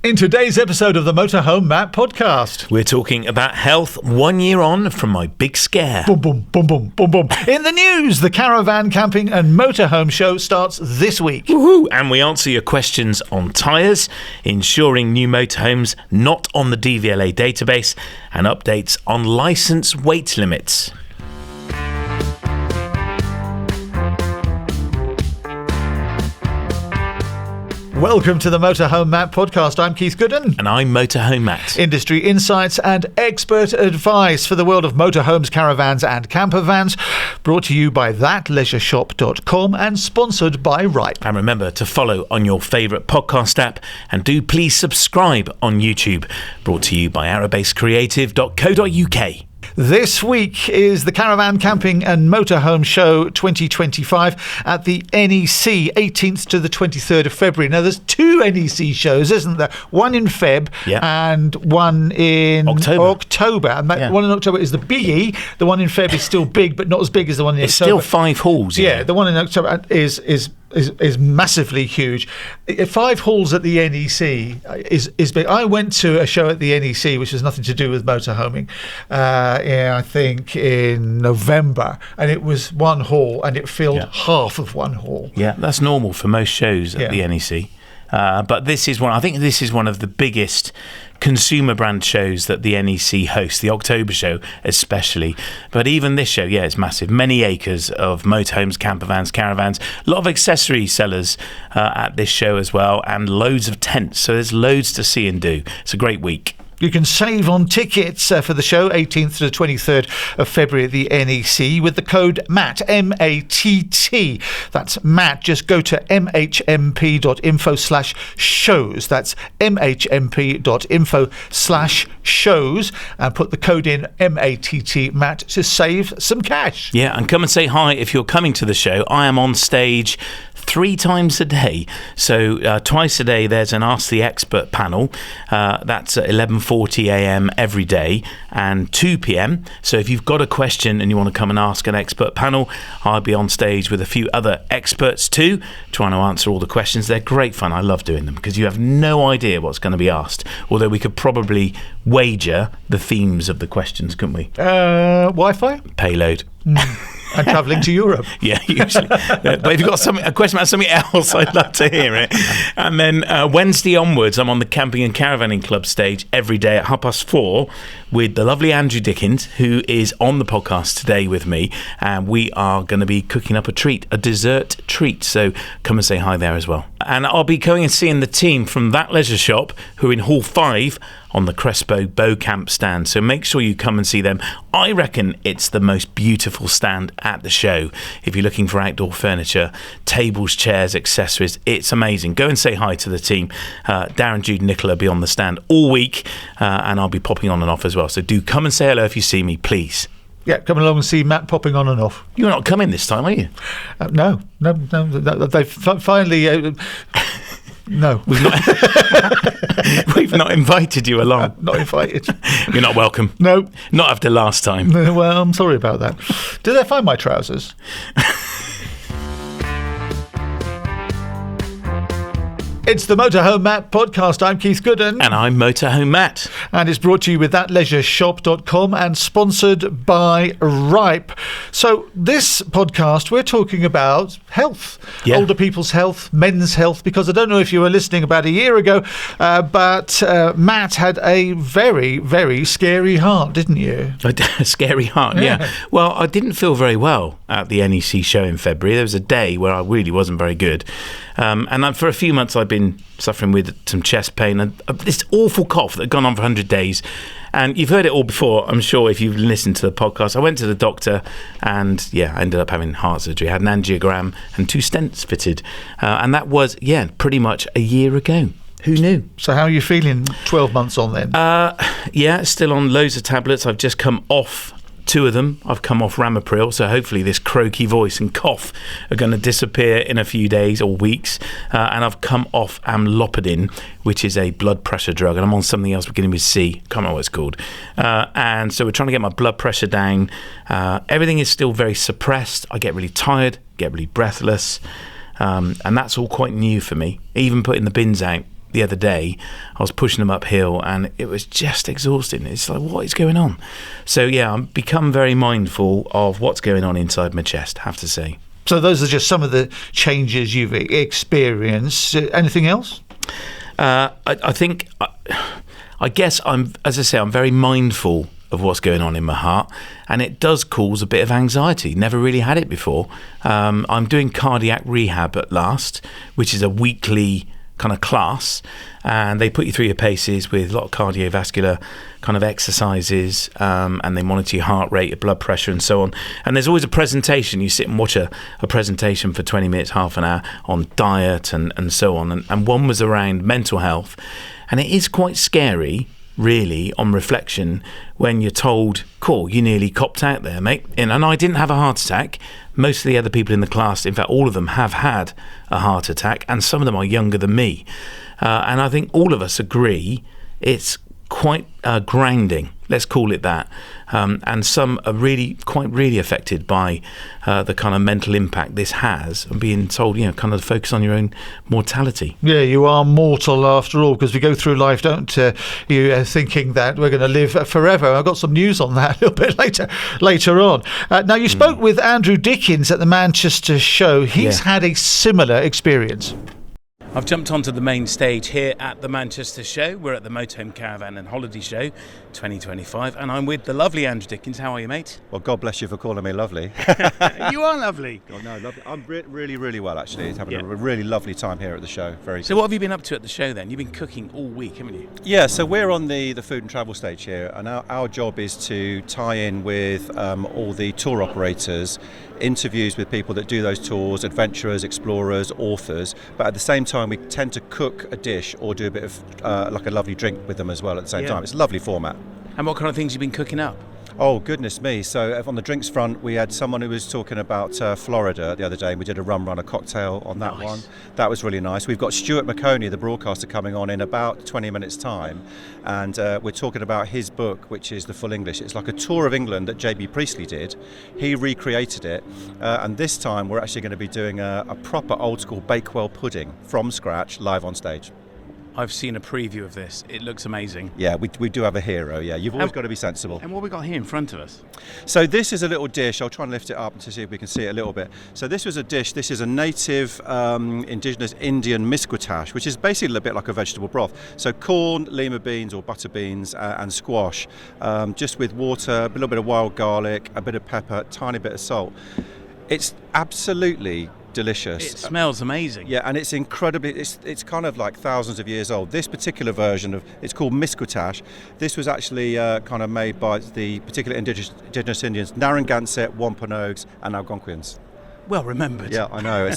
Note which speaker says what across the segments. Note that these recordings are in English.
Speaker 1: In today's episode of the Motorhome Matt podcast,
Speaker 2: we're talking about health 1 year on from my big scare.
Speaker 1: Boom, boom, boom, boom, boom, boom. In the news, the Caravan, Camping and Motorhome Show starts this week.
Speaker 2: Woohoo! And we answer your questions on tyres, insuring new motorhomes not on the DVLA database, and updates on licence weight limits.
Speaker 1: Welcome to the Motorhome Matt podcast. I'm Keith Gooden.
Speaker 2: And I'm Motorhome Matt.
Speaker 1: Industry insights and expert advice for the world of motorhomes, caravans and camper vans. Brought to you by thatleisureshop.com and sponsored by Ripe.
Speaker 2: And remember to follow on your favourite podcast app, and do please subscribe on YouTube. Brought to you by arabasecreative.co.uk.
Speaker 1: This week is the Caravan, Camping and Motorhome Show 2025 at the NEC, 18th to the 23rd of February. Now, there's two NEC shows, isn't there? One in Feb and one in October. And that one in October is the biggie. The one in Feb is still big, but not as big as the one in October.
Speaker 2: It's still 5 halls.
Speaker 1: Yeah, the one in October is massively huge. 5 halls at the NEC is big. I went to a show at the NEC, which has nothing to do with motorhoming, I think in November, and it was 1 hall, and it filled half of 1 hall.
Speaker 2: Yeah, that's normal for most shows at the NEC. But this is one. I think this is one of the biggest consumer brand shows that the NEC hosts, the October show especially. But even this show, it's massive. Many acres of motorhomes, camper vans, caravans, a lot of accessory sellers at this show as well, and loads of tents. So there's loads to see and do. It's a great week.
Speaker 1: You can save on tickets for the show, 18th to the 23rd of February at the NEC, with the code MATT, M-A-T-T. That's MATT. Just go to mhmp.info/shows. That's mhmp.info/shows and put the code in MATT, MATT, to save some cash.
Speaker 2: Yeah, and come and say hi if you're coming to the show. I am on stage 3 times a day. So twice a day there's an Ask the Expert panel. That's at 11:40 a.m. every day and 2 p.m. So if you've got a question and you want to come and ask an expert panel, I'll be on stage with a few other experts too, trying to answer all the questions. They're great fun. I love doing them because you have no idea what's going to be asked. Although we could probably wager the themes of the questions, couldn't we?
Speaker 1: Wi-Fi?
Speaker 2: Payload.
Speaker 1: And travelling to Europe.
Speaker 2: Yeah, usually. But if you've got a question about something else, I'd love to hear it. And then Wednesday onwards, I'm on the Camping and Caravanning Club stage every day at 4:30 with the lovely Andrew Dickens, who is on the podcast today with me. And we are going to be cooking up a treat, a dessert treat. So come and say hi there as well. And I'll be going and seeing the team from That Leisure Shop, who are in Hall 5 on the Crespo Bow Camp stand. So make sure you come and see them. I reckon it's the most beautiful stand at the show. If you're looking for outdoor furniture, tables, chairs, accessories, it's amazing. Go and say hi to the team. Darren, Jude, Nicola will be on the stand all week, and I'll be popping on and off as well. So do come and say hello if you see me, please.
Speaker 1: Yeah, come along and see Matt popping on and off.
Speaker 2: You're not coming this time, are you?
Speaker 1: No. They've finally... No.
Speaker 2: We've not invited you along.
Speaker 1: Not invited.
Speaker 2: You're not welcome.
Speaker 1: No.
Speaker 2: Not after last time.
Speaker 1: Well, I'm sorry about that. Did they find my trousers? It's the Motorhome Matt podcast. I'm Keith Gooden.
Speaker 2: And I'm Motorhome Matt.
Speaker 1: And it's brought to you with thatleisureshop.com and sponsored by Ripe. So this podcast, we're talking about health. Yeah. Older people's health, men's health, because I don't know if you were listening about a year ago, but Matt had a very, very scary heart, didn't you?
Speaker 2: A scary heart, yeah. Well, I didn't feel very well at the NEC show in February. There was a day where I really wasn't very good. And for a few months I've been suffering with some chest pain and this awful cough that had gone on for 100 days. And you've heard it all before, I'm sure, if you've listened to the podcast. I went to the doctor and, I ended up having heart surgery. I had an angiogram and 2 stents fitted. And that was, pretty much a year ago. Who knew?
Speaker 1: So how are you feeling 12 months on then?
Speaker 2: Still on loads of tablets. I've just come off 2 of them. I've come off Ramipril, so hopefully this croaky voice and cough are going to disappear in a few days or weeks. And I've come off amlopidine, which is a blood pressure drug, and I'm on something else beginning with C. Can't remember what it's called. And so we're trying to get my blood pressure down. Everything is still very suppressed. I get really tired, get really breathless, and that's all quite new for me. Even putting the bins out the other day. I was pushing them uphill, and it was just exhausting. It's like, what is going on? So yeah, I've become very mindful of what's going on inside my chest, I have to say.
Speaker 1: So those are just some of the changes you've experienced. Anything else?
Speaker 2: I think, I guess as I say, I'm very mindful of what's going on in my heart, and it does cause a bit of anxiety. Never really had it before. I'm doing cardiac rehab at last, which is a weekly kind of class, and they put you through your paces with a lot of cardiovascular kind of exercises, and they monitor your heart rate, your blood pressure, and so on. And there's always a presentation. You sit and watch a presentation for 20 minutes, half an hour on diet and so on. And one was around mental health, and it is quite scary, really, on reflection, when you're told, cool, you nearly copped out there, mate. And I didn't have a heart attack. Most of the other people in the class, in fact, all of them have had a heart attack, and some of them are younger than me. And I think all of us agree it's quite grounding, let's call it that. And some are really affected by the kind of mental impact this has, and being told, kind of focus on your own mortality. Yeah,
Speaker 1: you are mortal after all, because we go through life, don't you, thinking that we're going to live forever. I've got some news on that a little bit later on. Now, you spoke with Andrew Dickens at the Manchester Show. He's had a similar experience.
Speaker 2: I've jumped onto the main stage here at the Manchester Show. We're at the Motorhome Caravan and Holiday Show 2025, and I'm with the lovely Andrew Dickens. How are you, mate?
Speaker 3: Well, God bless you for calling me lovely.
Speaker 2: You are lovely.
Speaker 3: God, no, lovely. I'm really, really well, actually. Having a really lovely time here at the show. Very
Speaker 2: So
Speaker 3: good.
Speaker 2: what have you been up to at the show then? You've been cooking all week, haven't you?
Speaker 3: Yeah, so we're on the food and travel stage here, and our job is to tie in with all the tour operators, interviews with people that do those tours, adventurers, explorers, authors, but at the same time we tend to cook a dish or do a bit of like a lovely drink with them as well at the same time. It's a lovely format.
Speaker 2: And what kind of things have you been cooking up?
Speaker 3: Oh, goodness me. So on the drinks front, we had someone who was talking about Florida the other day, and we did a rum runner cocktail on that one. That was really nice. We've got Stuart McConey, the broadcaster, coming on in about 20 minutes' time, and we're talking about his book, which is The Full English. It's like a tour of England that J.B. Priestley did. He recreated it, and this time we're actually going to be doing a proper old-school Bakewell pudding from scratch, live on stage.
Speaker 2: I've seen a preview of this. It looks amazing.
Speaker 3: Yeah, we do have a hero, yeah. You've always got to be sensible.
Speaker 2: And what have we got here in front of us?
Speaker 3: So this is a little dish. I'll try and lift it up to see if we can see it a little bit. So this was a dish. This is a native indigenous Indian misquitash, which is basically a bit like a vegetable broth. So corn, lima beans or butter beans and squash, just with water, a little bit of wild garlic, a bit of pepper, a tiny bit of salt. It's absolutely delicious.
Speaker 2: It smells amazing.
Speaker 3: Yeah, and it's incredibly, it's kind of like thousands of years old. This particular version of, it's called misquitash. This was actually kind of made by the particular indigenous Indians, Narragansett, Wampanoags and Algonquians.
Speaker 2: Well remembered.
Speaker 3: Yeah, I know.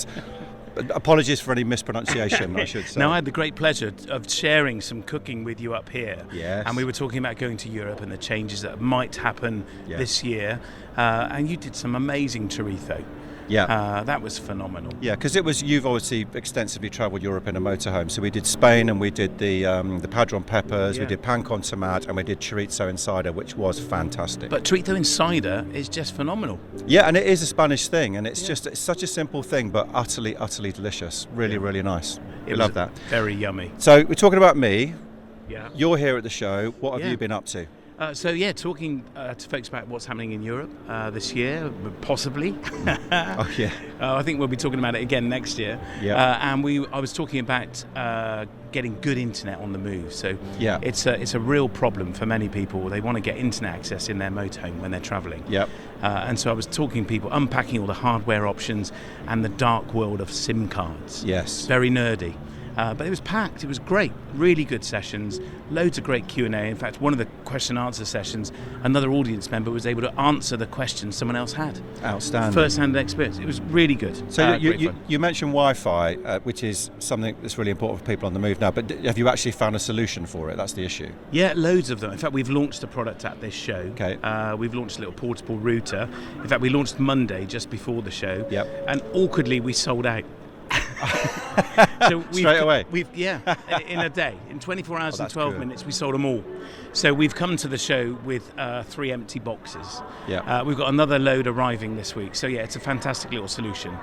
Speaker 3: Apologies for any mispronunciation, I should say.
Speaker 2: Now, I had the great pleasure of sharing some cooking with you up here.
Speaker 3: Yes.
Speaker 2: And we were talking about going to Europe and the changes that might happen this year. And you did some amazing chorizo.
Speaker 3: Yeah.
Speaker 2: That was phenomenal.
Speaker 3: Yeah, because you've obviously extensively travelled Europe in a motorhome. So we did Spain and we did the padron peppers, we did pan con tomate, and we did chorizo in cider, which was fantastic.
Speaker 2: But chorizo in cider is just phenomenal.
Speaker 3: Yeah, and it is a Spanish thing, and it's just it's such a simple thing, but utterly, utterly delicious. Really, really nice. We love that.
Speaker 2: Very yummy.
Speaker 3: So we're talking about me.
Speaker 2: Yeah.
Speaker 3: You're here at the show. What have you been up to?
Speaker 2: Talking to folks about what's happening in Europe this year, possibly.
Speaker 3: Oh yeah.
Speaker 2: I think we'll be talking about it again next year.
Speaker 3: Yeah.
Speaker 2: I was talking about getting good internet on the move. So
Speaker 3: yeah,
Speaker 2: it's a real problem for many people. They want to get internet access in their motorhome when they're travelling.
Speaker 3: Yep.
Speaker 2: And so I was talking to people, unpacking all the hardware options and the dark world of SIM cards.
Speaker 3: Yes.
Speaker 2: Very nerdy. But it was packed. It was great. Really good sessions. Loads of great Q&A. In fact, one of the question and answer sessions, another audience member was able to answer the questions someone else had.
Speaker 3: Outstanding.
Speaker 2: First-hand experience. It was really good.
Speaker 3: So you mentioned Wi-Fi, which is something that's really important for people on the move now. But have you actually found a solution for it? That's the issue.
Speaker 2: Yeah, loads of them. In fact, we've launched a product at this show.
Speaker 3: Okay.
Speaker 2: We've launched a little portable router. In fact, we launched Monday just before the show.
Speaker 3: Yep.
Speaker 2: And awkwardly, we sold out. So
Speaker 3: Straight away?
Speaker 2: In a day. In 24 hours and 12
Speaker 3: good.
Speaker 2: minutes, we sold them all. So we've come to the show with 3 empty boxes.
Speaker 3: Yeah.
Speaker 2: We've got another load arriving this week. So, yeah, it's a fantastic little solution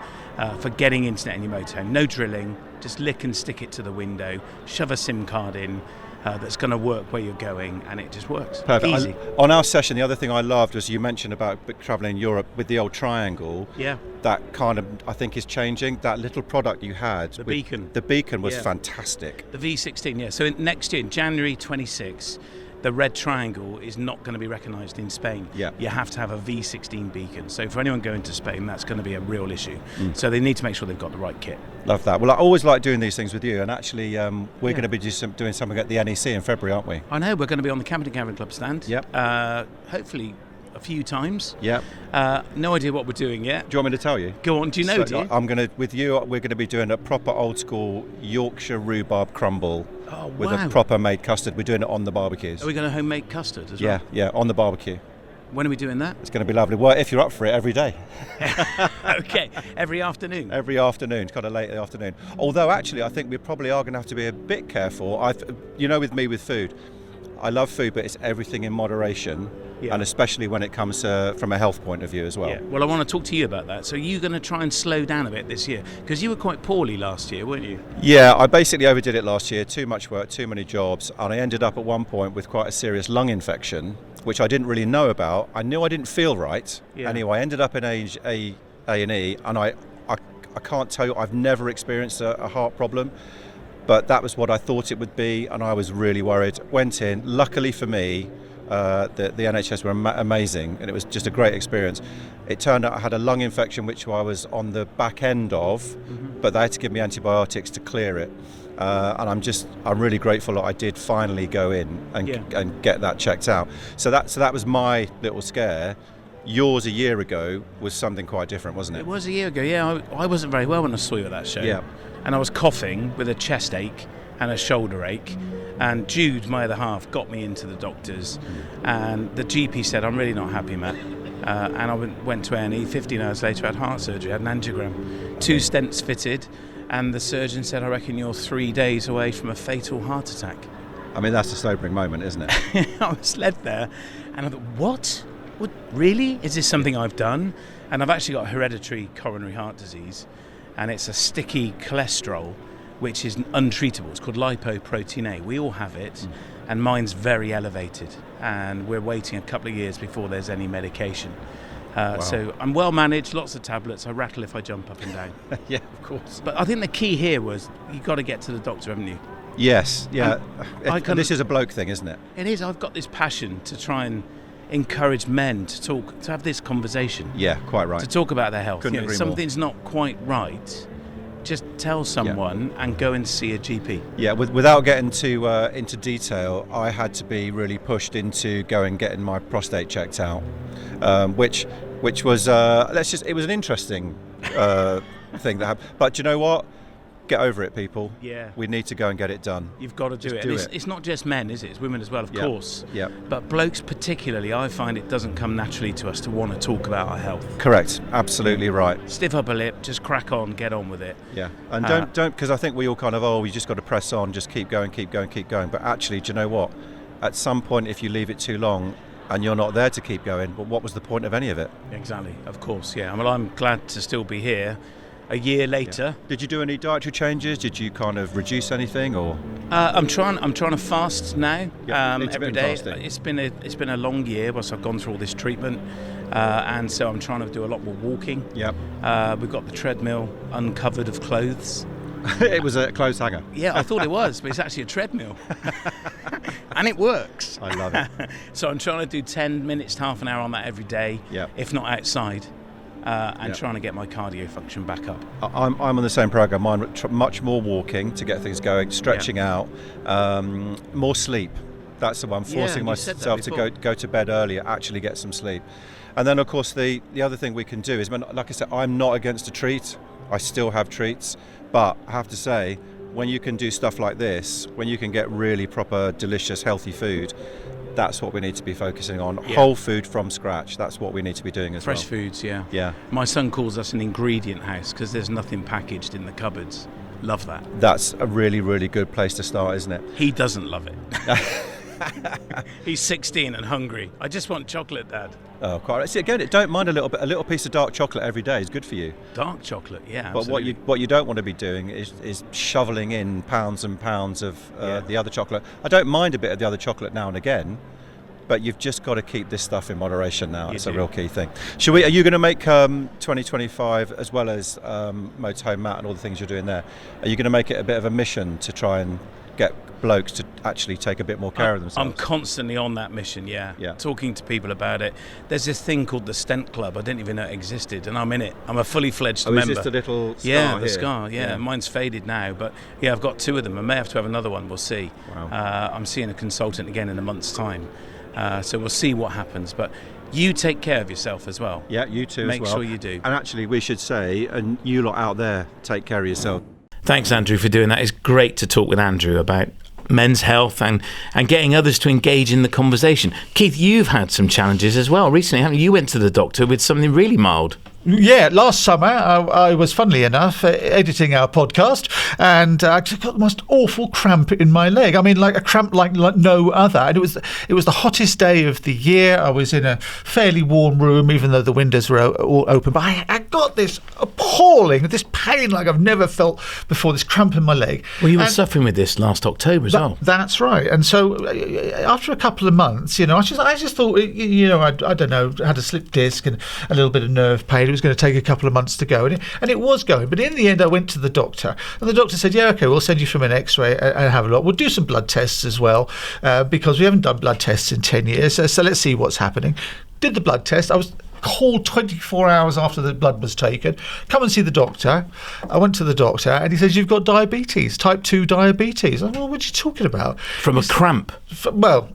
Speaker 2: for getting internet in your motorhome. No drilling, just lick and stick it to the window, shove a SIM card in. That's going to work where you're going, and it just works.
Speaker 3: Perfect.
Speaker 2: Easy.
Speaker 3: On our session, the other thing I loved was you mentioned about travelling in Europe with the old triangle.
Speaker 2: Yeah.
Speaker 3: That kind of, I think, is changing. That little product you had.
Speaker 2: The beacon.
Speaker 3: The beacon was
Speaker 2: Yeah.
Speaker 3: fantastic.
Speaker 2: The V16, yeah. So next year, January 26, the red triangle is not going to be recognised in Spain.
Speaker 3: Yeah.
Speaker 2: You have to have a V16 beacon. So for anyone going to Spain, that's going to be a real issue. So they need to make sure they've got the right kit.
Speaker 3: Love that. Well, I always like doing these things with you, and actually, we're going to be doing something at the NEC in February, aren't we?
Speaker 2: I know, we're going to be on the Camping and Caravan Club stand.
Speaker 3: Yep.
Speaker 2: Hopefully a few times.
Speaker 3: Yep.
Speaker 2: No idea what we're doing yet.
Speaker 3: Do you want me to tell you?
Speaker 2: Go on, do you know,
Speaker 3: So, we're going to be doing a proper old school Yorkshire rhubarb crumble with a proper made custard. We're doing it on the barbecues.
Speaker 2: Are we going to homemade custard as well?
Speaker 3: Yeah, on the barbecue.
Speaker 2: When are we doing that?
Speaker 3: It's going to be lovely. Well, if you're up for it, every day.
Speaker 2: Okay, every afternoon.
Speaker 3: Every afternoon, kind of late in the afternoon. Although, actually, I think we probably are going to have to be a bit careful. With me with food, I love food, but it's everything in moderation, and especially when it comes from a health point of view as well.
Speaker 2: Yeah. Well, I want to talk to you about that. So you're going to try and slow down a bit this year, because you were quite poorly last year, weren't you?
Speaker 3: Yeah, I basically overdid it last year. Too much work, too many jobs, and I ended up at one point with quite a serious lung infection, which I didn't really know about. I knew I didn't feel right.
Speaker 2: Yeah.
Speaker 3: Anyway, I ended up in A&E, and I can't tell you, I've never experienced a heart problem, but that was what I thought it would be, and I was really worried. Went in. Luckily for me, the NHS were amazing, and it was just a great experience. It turned out I had a lung infection, which I was on the back end of, but they had to give me antibiotics to clear it. And I'm really grateful that I did finally go in and get that checked out. So that was my little scare. Yours a year ago was something quite different, wasn't it?
Speaker 2: It was a year ago, yeah. I wasn't very well when I saw you at that show.
Speaker 3: Yeah.
Speaker 2: And I was coughing with a chest ache and a shoulder ache. And Jude, my other half, got me into the doctors. And the GP said, I'm really not happy, Matt. And I went to A&E. 15 hours later, I had heart surgery, had an angiogram. 2 stents fitted. And the surgeon said, I reckon you're 3 days away from a fatal heart attack.
Speaker 3: I mean, that's a sobering moment, isn't it?
Speaker 2: I was led there. And I thought, what? Really? Is this something I've done? And I've actually got hereditary coronary heart disease. And it's a sticky cholesterol, which is untreatable. It's called lipoprotein A. We all have it, and mine's very elevated. And we're waiting a couple of years before there's any medication.
Speaker 3: Wow.
Speaker 2: So I'm well managed, lots of tablets. I rattle if I jump up and down.
Speaker 3: Yeah, of course.
Speaker 2: But I think the key here was you've got to get to the doctor, haven't you?
Speaker 3: Yes, yeah.
Speaker 2: And
Speaker 3: this is a bloke thing, isn't it?
Speaker 2: It is. I've got this passion to try and encourage men to have this conversation.
Speaker 3: Yeah, quite right.
Speaker 2: To talk about their health.
Speaker 3: Couldn't agree more.
Speaker 2: Something's not quite right. Just tell someone and go and see a GP.
Speaker 3: Yeah, without getting into detail, I had to be really pushed into getting my prostate checked out, which was it was an interesting thing that happened. But you know what? Get over it, people.
Speaker 2: Yeah.
Speaker 3: We need to go and get it done.
Speaker 2: You've got to do
Speaker 3: Just
Speaker 2: it.
Speaker 3: do
Speaker 2: And
Speaker 3: it.
Speaker 2: it's not just men, is it? It's women as well, of course.
Speaker 3: Yeah.
Speaker 2: But blokes particularly, I find it doesn't come naturally to us to want to talk about our health.
Speaker 3: Correct. Absolutely right.
Speaker 2: Stiff upper lip, just crack on, get on with it.
Speaker 3: Yeah. And don't because I think we all kind of you just got to press on, just keep going. But actually, do you know what? At some point, if you leave it too long and you're not there to keep going, but what was the point of any of it?
Speaker 2: Exactly. Of course. Yeah. Well, I'm glad to still be here. A year later.
Speaker 3: Yeah. Did you do any dietary changes? Did you kind of reduce anything, or?
Speaker 2: I'm trying to fast now. Every day.
Speaker 3: Fasting.
Speaker 2: It's been a long year whilst I've gone through all this treatment, and so I'm trying to do a lot more walking.
Speaker 3: Yep.
Speaker 2: We've got the treadmill uncovered of clothes.
Speaker 3: It was a clothes hanger.
Speaker 2: Yeah, I thought it was, but it's actually a treadmill, and it works.
Speaker 3: I love it.
Speaker 2: So I'm trying to do 10 minutes to half an hour on that every day, if not outside. Trying to get my cardio function back up.
Speaker 3: I'm on the same program. Mine much more walking to get things going, stretching out, more sleep. That's the one. Forcing myself to go to bed earlier, actually get some sleep. And then, of course, the other thing we can do is, like I said, I'm not against a treat. I still have treats, but I have to say, when you can do stuff like this, when you can get really proper, delicious, healthy food, that's what we need to be focusing on. Yeah. Whole food from scratch. That's what we need to be doing as well.
Speaker 2: Fresh foods, yeah.
Speaker 3: Yeah.
Speaker 2: My son calls us an ingredient house because there's nothing packaged in the cupboards. Love that.
Speaker 3: That's a really, really good place to start, isn't it?
Speaker 2: He doesn't love it. He's 16 and hungry. I just want chocolate, Dad.
Speaker 3: Oh, quite right. See, again, don't mind a little piece of dark chocolate every day is good for you.
Speaker 2: Dark chocolate, yeah.
Speaker 3: But
Speaker 2: absolutely.
Speaker 3: what you don't want to be doing is shoveling in pounds and pounds of the other chocolate. I don't mind a bit of the other chocolate now and again, but you've just got to keep this stuff in moderation now. It's a real key thing. Are you going to make 2025, as well as Motorhome Matt and all the things you're doing there, are you going to make it a bit of a mission to try and get blokes to actually take a bit more care of themselves?
Speaker 2: I'm constantly on that mission, yeah. Talking to people about it. There's this thing called the Stent Club. I didn't even know it existed, and I'm in it. I'm a fully fledged member.
Speaker 3: Is this the little scar
Speaker 2: Yeah, the
Speaker 3: here?
Speaker 2: scar, yeah. Mine's faded now, but yeah, I've got 2 of them. I may have to have another one, we'll see.
Speaker 3: Wow.
Speaker 2: I'm seeing a consultant again in a month's time, so we'll see what happens. But you take care of yourself as well.
Speaker 3: Yeah, you too
Speaker 2: Make
Speaker 3: as well.
Speaker 2: sure you do.
Speaker 3: And actually, we should say, and you lot out there, take care of yourself.
Speaker 2: Thanks, Andrew, for doing that. It's great to talk with Andrew about men's health and getting others to engage in the conversation. Keith, you've had some challenges as well recently, haven't you? You went to the doctor with something really mild.
Speaker 1: Yeah, last summer I was, funnily enough, editing our podcast, and I got the most awful cramp in my leg. I mean, like a cramp like no other. And it was the hottest day of the year. I was in a fairly warm room, even though the windows were all open. But I got this this pain like I've never felt before. This cramp in my leg.
Speaker 2: Well, you were suffering with this last October as well.
Speaker 1: That's right. And so after a couple of months, I just thought, I don't know, had a slipped disc and a little bit of nerve pain. It was going to take a couple of months to go, and it was going. But in the end, I went to the doctor, and the doctor said, "Yeah, okay, we'll send you from an X-ray and have a look. We'll do some blood tests as well, because we haven't done blood tests in 10 years. So let's see what's happening." Did the blood test. I was called 24 hours after the blood was taken. Come and see the doctor. I went to the doctor, and he says, "You've got diabetes, type 2 diabetes." I said, "Well, what are you talking about?"
Speaker 2: From a cramp?
Speaker 1: Well,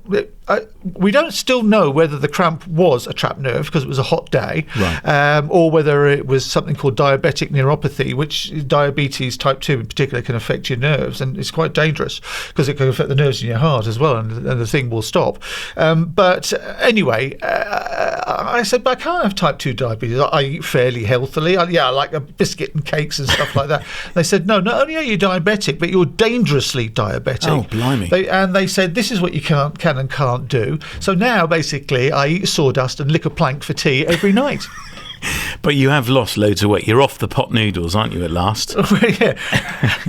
Speaker 1: we don't still know whether the cramp was a trapped nerve because it was a hot day,
Speaker 2: right.
Speaker 1: Or whether it was something called diabetic neuropathy, which diabetes type 2 in particular can affect your nerves, and it's quite dangerous because it can affect the nerves in your heart as well, and the thing will stop. But anyway, I said, "But I can't have type 2 diabetes. I eat fairly healthily. I like a biscuit and cakes and stuff like that." They said, "No, not only are you diabetic, but you're dangerously diabetic."
Speaker 2: Oh, blimey.
Speaker 1: They said, "This is what you can and can't do." So now, basically, I eat sawdust and lick a plank for tea every night.
Speaker 2: But you have lost loads of weight. You're off the pot noodles, aren't you, at last?
Speaker 1: Yeah.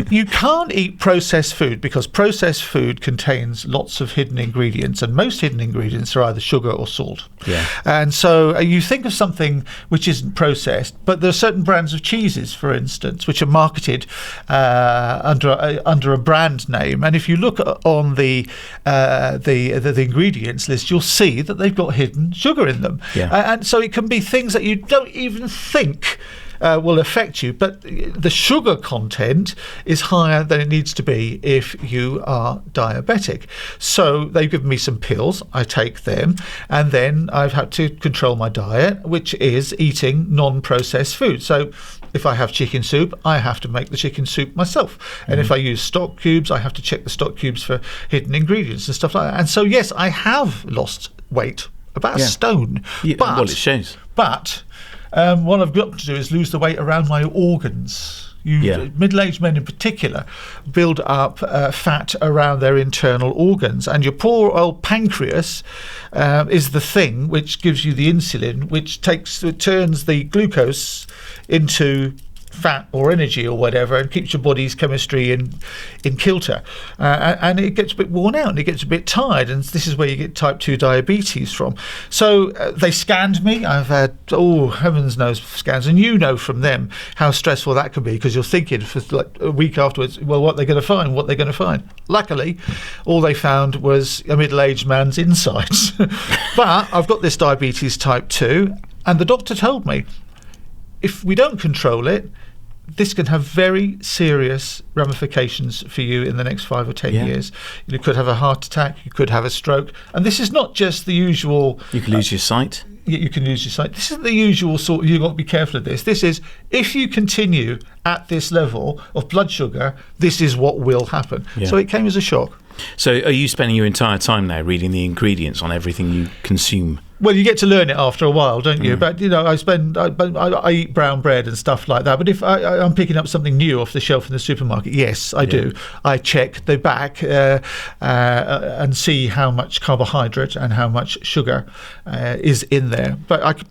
Speaker 1: You can't eat processed food because processed food contains lots of hidden ingredients, and most hidden ingredients are either sugar or salt.
Speaker 2: Yeah.
Speaker 1: And so you think of something which isn't processed, but there are certain brands of cheeses, for instance, which are marketed under a brand name. And if you look on the ingredients list, you'll see that they've got hidden sugar in them.
Speaker 2: Yeah.
Speaker 1: And so it can be things that you don't even think will affect you, but the sugar content is higher than it needs to be if you are diabetic. So they've given me some pills, I take them, and then I've had to control my diet, which is eating non-processed food. So if I have chicken soup, I have to make the chicken soup myself. And if I use stock cubes, I have to check the stock cubes for hidden ingredients and stuff like that. And so yes, I have lost weight, about a stone.
Speaker 2: Yeah,
Speaker 1: but,
Speaker 2: well, it shows.
Speaker 1: But what I've got to do is lose the weight around my organs. Middle-aged men in particular build up fat around their internal organs, and your poor old pancreas is the thing which gives you the insulin, which turns the glucose into fat or energy or whatever, and keeps your body's chemistry in kilter, and it gets a bit worn out and it gets a bit tired, and this is where you get type 2 diabetes from. So they scanned me. I've had heavens knows scans, and you know from them how stressful that can be, because you're thinking for like a week afterwards, well, what they're going to find. Luckily, all they found was a middle-aged man's insides. But I've got this diabetes type 2, and the doctor told me if we don't control it, this can have very serious ramifications for you in the next 5 or 10 years. You could have a heart attack, you could have a stroke, and this is not just the usual.
Speaker 2: You can lose your sight.
Speaker 1: You can lose your sight. This isn't the usual sort. You've got to be careful of this. This is, if you continue at this level of blood sugar, this is what will happen. So it came as a shock.
Speaker 2: So are you spending your entire time now reading the ingredients on everything you consume?
Speaker 1: Well, you get to learn it after a while, don't you? But, I eat brown bread and stuff like that. But if I'm picking up something new off the shelf in the supermarket, yes, I do. I check the back and see how much carbohydrate and how much sugar is in there. But,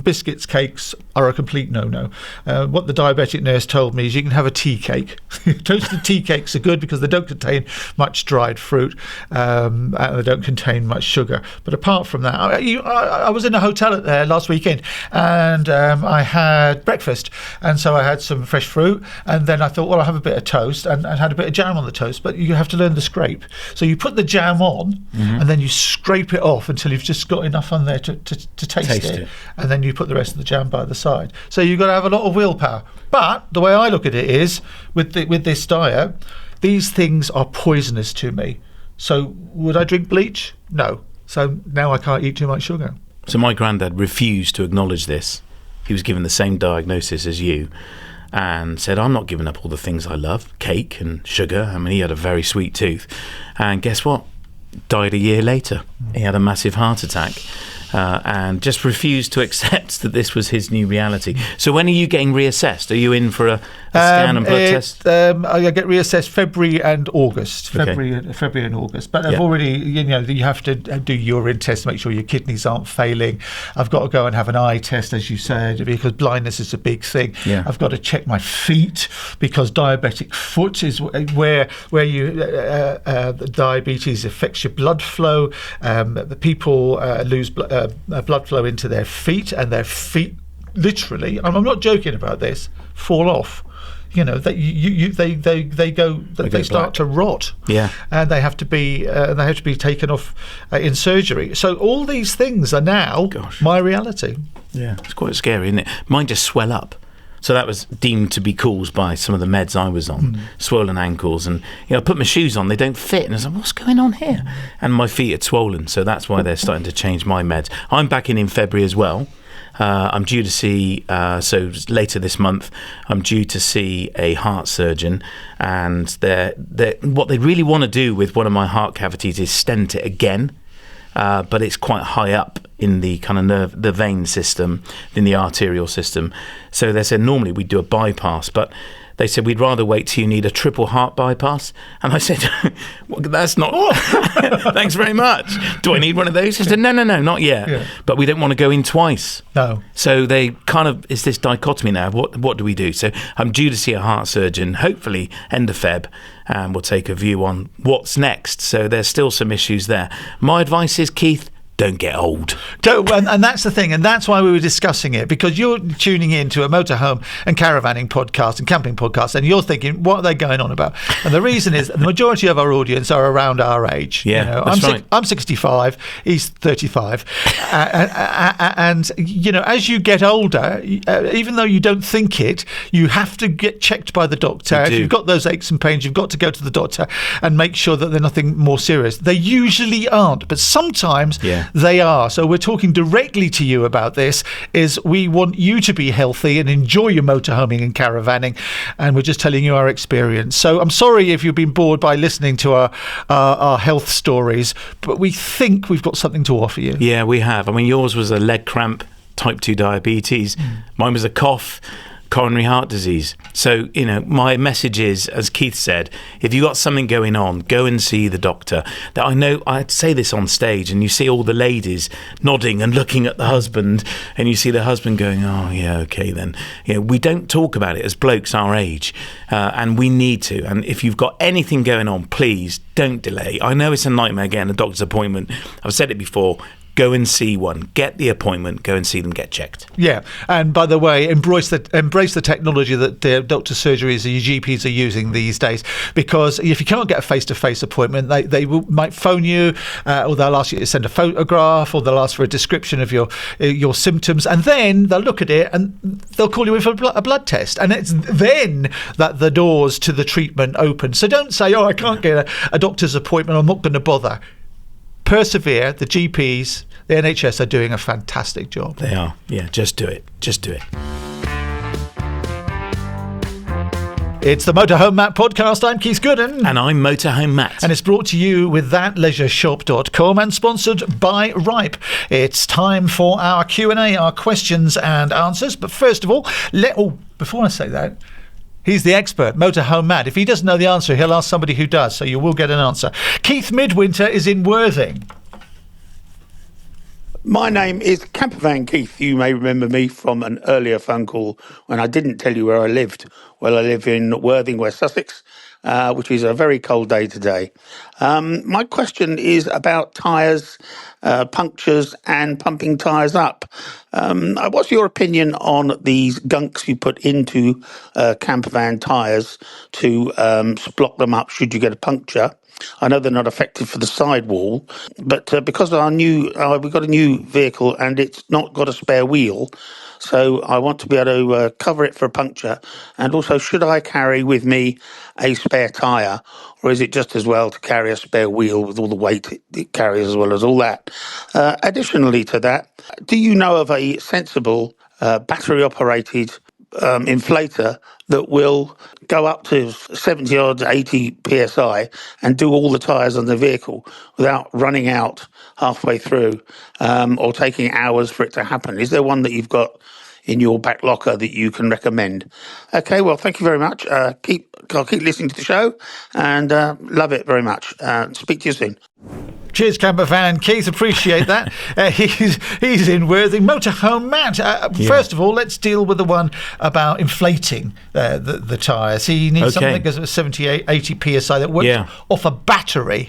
Speaker 1: biscuits, cakes are a complete no-no. What the diabetic nurse told me is you can have a tea cake. Toasted tea cakes are good because they don't contain much dried fruit and they don't contain much sugar. But apart from that, I was in a hotel last weekend and I had breakfast, and so I had some fresh fruit, and then I thought, well, I'll have a bit of toast, and had a bit of jam on the toast. But you have to learn the scrape. So you put the jam on and then you scrape it off until you've just got enough on there to taste it, and then you put the rest of the jam by the side. So you've got to have a lot of willpower. But the way I look at it is, with this diet, these things are poisonous to me. So would I drink bleach? No. So now I can't eat too much sugar.
Speaker 2: So my granddad refused to acknowledge this. He was given the same diagnosis as you and said, I'm not giving up all the things I love, cake and sugar. I mean, he had a very sweet tooth. And guess what? Died a year later. He had a massive heart attack. And just refused to accept that this was his new reality. So when are you getting reassessed? Are you in for a scan and blood test?
Speaker 1: I get reassessed February and August.
Speaker 2: Okay.
Speaker 1: February and August. But I've already, you have to do urine tests to make sure your kidneys aren't failing. I've got to go and have an eye test, as you said, because blindness is a big thing. Yeah. I've got to check my feet because diabetic foot is where you diabetes affects your blood flow. The people lose blood flow into their feet, and their feet literally, and I'm not joking about this, fall off. They start to rot. Yeah, and they have to be taken off in surgery. So all these things are now my reality.
Speaker 2: Yeah, it's quite scary, isn't it? Mine just swell up. So that was deemed to be caused by some of the meds I was on, swollen ankles, and I put my shoes on, they don't fit, and I was like, what's going on here? And my feet had swollen, so that's why they're starting to change my meds. I'm back in February as well. I'm due to see, so later this month, I'm due to see a heart surgeon, and what they really want to do with one of my heart cavities is stent it again. But it's quite high up in the kind of the vein system, in the arterial system. So they said normally we'd do a bypass, but they said we'd rather wait till you need a triple heart bypass. And I said, well, that's not. Thanks very much. Do I need one of those? He said, no, not yet. Yeah. But we don't want to go in twice.
Speaker 1: No.
Speaker 2: So they kind of, it's this dichotomy now. What do we do? So I'm due to see a heart surgeon, hopefully end of Feb, and we'll take a view on what's next. So there's still some issues there. My advice is, Keith, don't get old.
Speaker 1: And that's the thing, and that's why we were discussing it, because you're tuning in to a motorhome and caravanning podcast and camping podcast, and you're thinking, what are they going on about? And the reason is the majority of our audience are around our age.
Speaker 2: Yeah,
Speaker 1: I'm 65, he's 35, and as you get older, even though you don't think it, you have to get checked by the doctor. If you've got those aches and pains, you've got to go to the doctor and make sure that they're nothing more serious. They usually aren't, but sometimes they are. So we're talking directly to you about this. Is we want you to be healthy and enjoy your motorhoming and caravanning, and we're just telling you our experience. So I'm sorry if you've been bored by listening to our health stories, but we think we've got something to offer you.
Speaker 2: Yeah, we have. I mean, yours was a leg cramp, type 2 diabetes. Mine was a cough, coronary heart disease. So, my message is, as Keith said, if you've got something going on, go and see the doctor. That I know, I say this on stage, and you see all the ladies nodding and looking at the husband, and you see the husband going, oh, yeah, okay then. We don't talk about it as blokes our age, and we need to. And if you've got anything going on, please don't delay. I know it's a nightmare getting a doctor's appointment. I've said it before. Go and see one. Get the appointment. Go and see them. Get checked.
Speaker 1: Yeah, and by the way, embrace the technology that doctor surgeries and your GPs are using these days. Because if you can't get a face-to-face appointment, they might phone you, or they'll ask you to send a photograph, or they'll ask for a description of your symptoms, and then they'll look at it and they'll call you in for a blood test, and it's then that the doors to the treatment open. So don't say, "Oh, I can't get a doctor's appointment. I'm not going to bother." Persevere. The GPs, the NHS are doing a fantastic job.
Speaker 2: They are. Yeah, just do it. Just do it.
Speaker 1: It's the Motorhome Matt podcast. I'm Keith Gooden.
Speaker 2: And I'm Motorhome Matt.
Speaker 1: And it's brought to you with thatleisureshop.com and sponsored by Ripe. It's time for our Q&A, our questions and answers. But first of all, before I say that, he's the expert, Motorhome Matt. If he doesn't know the answer, he'll ask somebody who does, so you will get an answer. Keith Midwinter is in Worthing.
Speaker 4: My name is Caravan Keith. You may remember me from an earlier phone call when I didn't tell you where I lived. Well, I live in Worthing, West Sussex, which is a very cold day today. My question is about tyres, punctures and pumping tyres up. What's your opinion on these gunks you put into campervan tyres to block them up should you get a puncture? I know they're not effective for the sidewall, but because we've got a new vehicle and it's not got a spare wheel, so I want to be able to cover it for a puncture. And also, should I carry with me a spare tyre, or is it just as well to carry a spare wheel with all the weight it carries as well as all that? Additionally to that, do you know of a sensible battery-operated inflator that will go up to 70 odd 80 psi and do all the tyres on the vehicle without running out halfway through or taking hours for it to happen? Is there one that you've got in your back locker that you can recommend? Okay, well, thank you very much. I'll keep listening to the show and love it very much. Speak to you soon.
Speaker 1: Cheers, Campervan Keith. Appreciate that. He's in Worthing. Motorhome Matt. First of all, let's deal with the one about inflating the tyres. He needs something that goes at 70, 80 psi that works off a battery.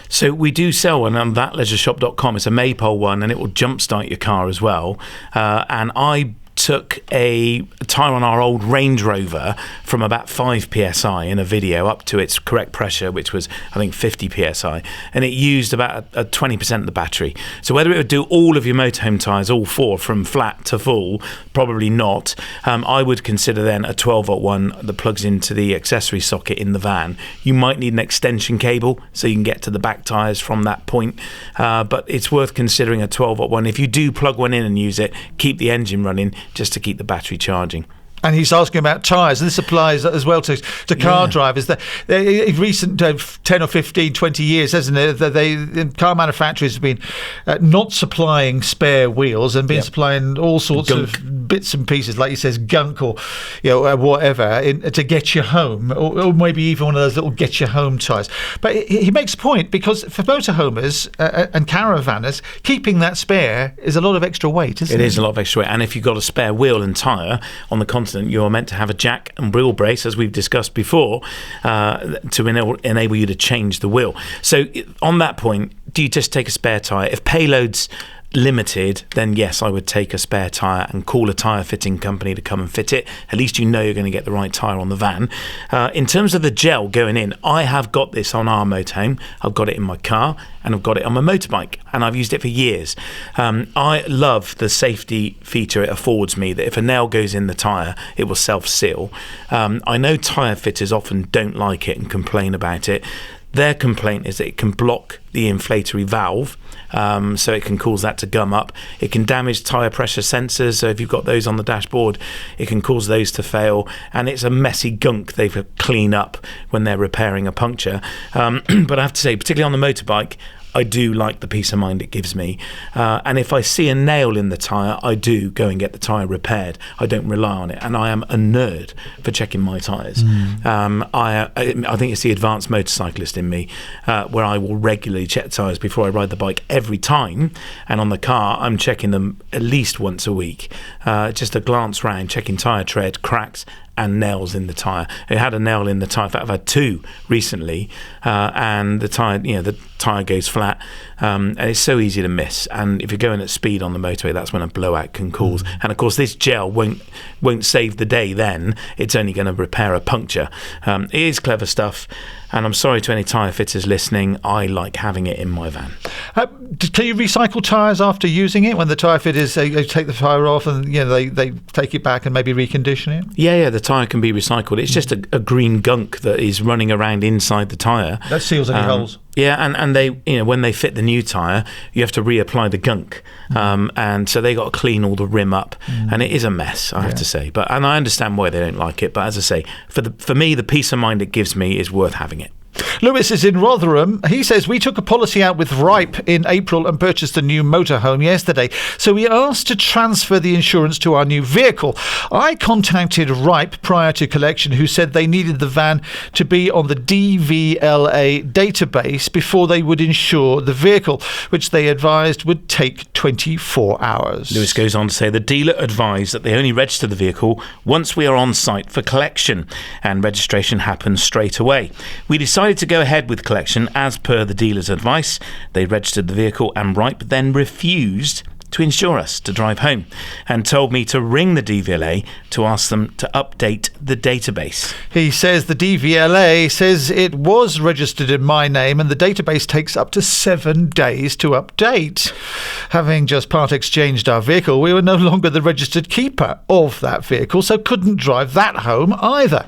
Speaker 2: So we do sell one on thatleisureshop.com. It's a Maypole one, and it will jumpstart your car as well. And I took a tyre on our old Range Rover from about 5 psi in a video up to its correct pressure, which was I think 50 psi, and it used about 20% of the battery. So whether it would do all of your motorhome tyres, all four from flat to full, probably not. I would consider then a 12-volt one that plugs into the accessory socket in the van. You might need an extension cable so you can get to the back tyres from that point, but it's worth considering a 12-volt one. If you do plug one in and use it, keep the engine running just to keep the battery charging.
Speaker 1: And he's asking about tyres. This applies as well to car drivers. In recent 10 or 15, 20 years, hasn't it? The car manufacturers have been not supplying spare wheels and been supplying all sorts of bits and pieces, like he says, gunk or whatever, to get you home, or maybe even one of those little get you home tyres. But he makes a point, because for motorhomers and caravanners, keeping that spare is a lot of extra weight, isn't it?
Speaker 2: It is a lot of extra weight. And if you've got a spare wheel and tyre on the continent, you're meant to have a jack and wheel brace, as we've discussed before, to enable you to change the wheel. So on that point, do you just take a spare tyre? If payload's limited, then yes, I would take a spare tyre and call a tyre fitting company to come and fit it. At least you know you're going to get the right tyre on the van. In terms of the gel going in, I have got this on our motorhome. I've got it in my car and I've got it on my motorbike, and I've used it for years. I love the safety feature it affords me, that if a nail goes in the tyre, it will self-seal. I know tyre fitters often don't like it and complain about it. Their complaint is that it can block the inflatory valve, so it can cause that to gum up. It can damage tyre pressure sensors, so if you've got those on the dashboard, it can cause those to fail, and it's a messy gunk they've got to clean up when they're repairing a puncture. But I have to say, particularly on the motorbike, I do like the peace of mind it gives me. And if I see a nail in the tyre, I do go and get the tyre repaired. I don't rely on it. And I am a nerd for checking my tyres. I think it's the advanced motorcyclist in me, where I will regularly check the tyres before I ride the bike every time. And on the car, I'm checking them at least once a week. Just a glance round, checking tyre tread, cracks, and nails in the tyre. It had a nail in the tyre. In fact, I've had two recently, and the tyre goes flat, and it's so easy to miss. And if you're going at speed on the motorway, that's when a blowout can cause. And of course, this gel won't save the day. Then it's only going to repair a puncture. It is clever stuff. And I'm sorry to any tyre fitters listening, I like having it in my van.
Speaker 1: Can you recycle tyres after using it? When the tyre fitters they take the tyre off and they take it back and maybe recondition it?
Speaker 2: Yeah, the tyre can be recycled. It's just a green gunk that is running around inside the tyre.
Speaker 1: That seals any holes?
Speaker 2: Yeah, and they, when they fit the new tyre, you have to reapply the gunk, and so they got to clean all the rim up, and it is a mess, I have to say. And I understand why they don't like it, but as I say, for me, the peace of mind it gives me is worth having it.
Speaker 1: Lewis is in Rotherham. He says, we took a policy out with Ripe in April and purchased a new motorhome yesterday. So we asked to transfer the insurance to our new vehicle. I contacted Ripe prior to collection, who said they needed the van to be on the DVLA database before they would insure the vehicle, which they advised would take 24 hours.
Speaker 2: Lewis goes on to say the dealer advised that they only register the vehicle once we are on site for collection, and registration happens straight away. We decided to go ahead with collection as per the dealer's advice. They registered the vehicle, and Ripe then refused to insure us to drive home and told me to ring the DVLA to ask them to update the database.
Speaker 1: He says the DVLA says it was registered in my name and the database takes up to 7 days to update. Having just part exchanged our vehicle, we were no longer the registered keeper of that vehicle, so couldn't drive that home either.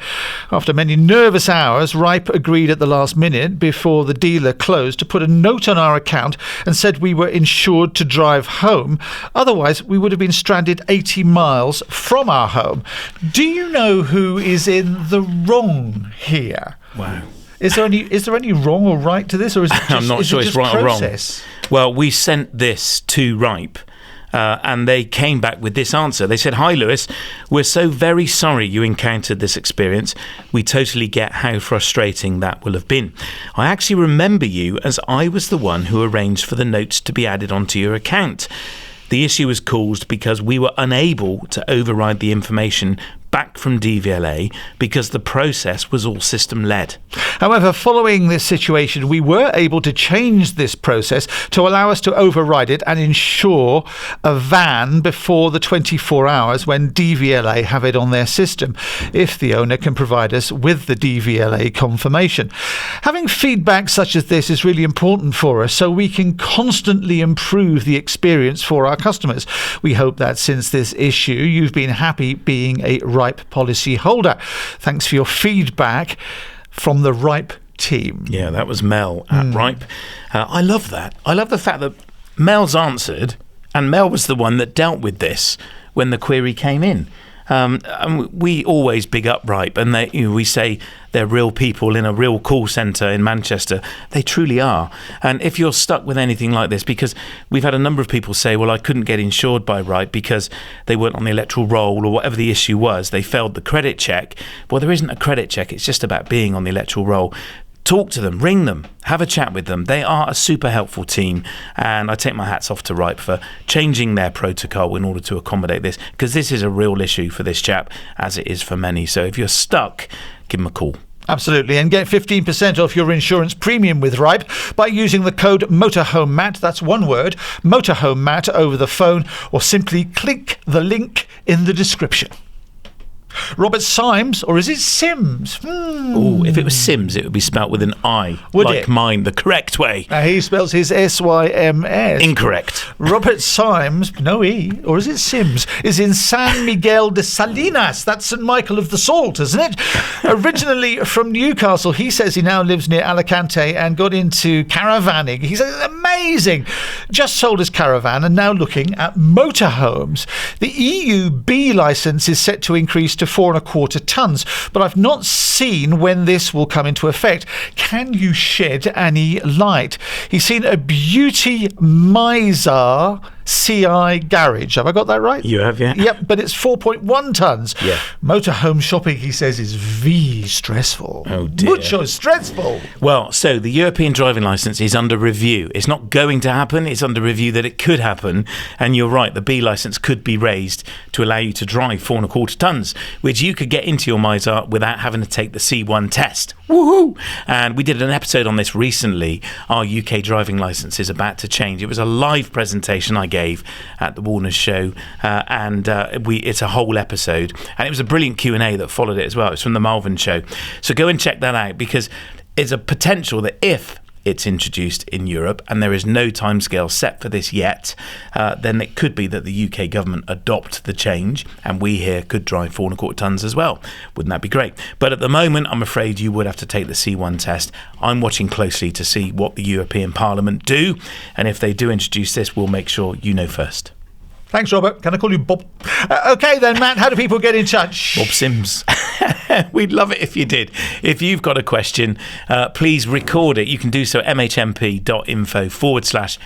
Speaker 1: After many nervous hours, Ripe agreed at the last minute before the dealer closed to put a note on our account and said we were insured to drive home. Otherwise, we would have been stranded 80 miles from our home. Do you know who is in the wrong here?
Speaker 2: Wow.
Speaker 1: Is there any wrong or right to this, or is it just,
Speaker 2: I'm not sure it's right
Speaker 1: process?
Speaker 2: or wrong. Well, we sent this to Ripe. And they came back with this answer. They said, "Hi Lewis, we're so very sorry you encountered this experience. We totally get how frustrating that will have been. I actually remember you as I was the one who arranged for the notes to be added onto your account. The issue was caused because we were unable to override the information back from DVLA because the process was all system-led."
Speaker 1: However, following this situation, we were able to change this process to allow us to override it and insure a van before the 24 hours when DVLA have it on their system, if the owner can provide us with the DVLA confirmation. Having feedback such as this is really important for us so we can constantly improve the experience for our customers. We hope that since this issue, you've been happy being a Ripe policy holder. Thanks for your feedback from the Ripe team.
Speaker 2: Yeah, that was Mel at Ripe. I love that. I love the fact that Mel's answered, and Mel was the one that dealt with this when the query came in. And we always big up Ripe, and we say they're real people in a real call centre in Manchester. They truly are. And if you're stuck with anything like this, because we've had a number of people say, well, I couldn't get insured by Ripe because they weren't on the electoral roll or whatever the issue was. They failed the credit check. Well, there isn't a credit check. It's just about being on the electoral roll. Talk to them, ring them, have a chat with them. They are a super helpful team, and I take my hats off to Ripe for changing their protocol in order to accommodate this, because this is a real issue for this chap, as it is for many. So if you're stuck, give them a call.
Speaker 1: Absolutely, and get 15% off your insurance premium with Ripe by using the code Motorhome Matt, that's one word, Motorhome Matt, over the phone, or simply click the link in the description. Robert Symes, or is it Sims?
Speaker 2: Oh, if it was Sims, it would be spelt with an I,
Speaker 1: Would
Speaker 2: like
Speaker 1: it?
Speaker 2: mine, the correct way.
Speaker 1: He spells his S-Y-M-S.
Speaker 2: Incorrect.
Speaker 1: Robert Symes, no E, or is it Sims, is in San Miguel de Salinas. That's St Michael of the Salt, isn't it? Originally from Newcastle, he says he now lives near Alicante and got into caravanning. He says, amazing. Just sold his caravan and now looking at motorhomes. The EU B licence is set to increase to 4.25 tonnes, but I've not seen when this will come into effect. Can you shed any light? He's seen a Beauty Mizar CI garage. Have I got that right?
Speaker 2: You have, yeah.
Speaker 1: Yep, but it's 4.1 tonnes.
Speaker 2: Yeah.
Speaker 1: Motorhome shopping, he says, is stressful.
Speaker 2: Oh dear.
Speaker 1: Mucho stressful.
Speaker 2: Well, so the European driving licence is under review. It's not going to happen. It's under review that it could happen. And you're right, the B licence could be raised to allow you to drive 4.25 tonnes, which you could get into your Mizar without having to take the C1 test. Woohoo! And we did an episode on this recently. Our UK driving licence is about to change. It was a live presentation I gave at the Warner's show, and it's a whole episode, and it was a brilliant Q&A that followed it as well. It's from the Malvern show, so go and check that out, because it's a potential that if it's introduced in Europe, and there is no timescale set for this yet, then it could be that the UK government adopt the change, and we here could drive 4.25 tonnes as well. Wouldn't that be great? But at the moment, I'm afraid you would have to take the C1 test. I'm watching closely to see what the European Parliament do, and if they do introduce this, we'll make sure you know first.
Speaker 1: Thanks, Robert. Can I call you Bob? Okay then, Matt, how do people get in touch?
Speaker 2: Bob Sims. We'd love it if you did. If you've got a question, please record it. You can do so at mhmp.info/Ask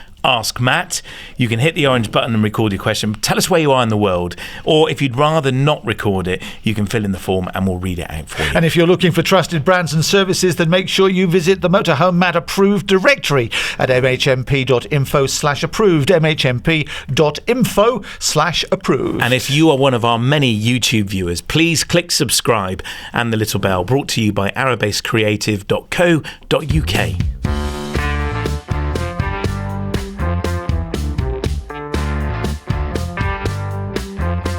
Speaker 2: Matt. You can hit the orange button and record your question. Tell us where you are in the world. Or if you'd rather not record it, you can fill in the form and we'll read it out for you.
Speaker 1: And if you're looking for trusted brands and services, then make sure you visit the Motorhome Matt approved directory at mhmp.info/approved, mhmp.info/approved.
Speaker 2: And if you are one of our many YouTube viewers, please click subscribe and the little bell, brought to you by arabasecreative.co.uk.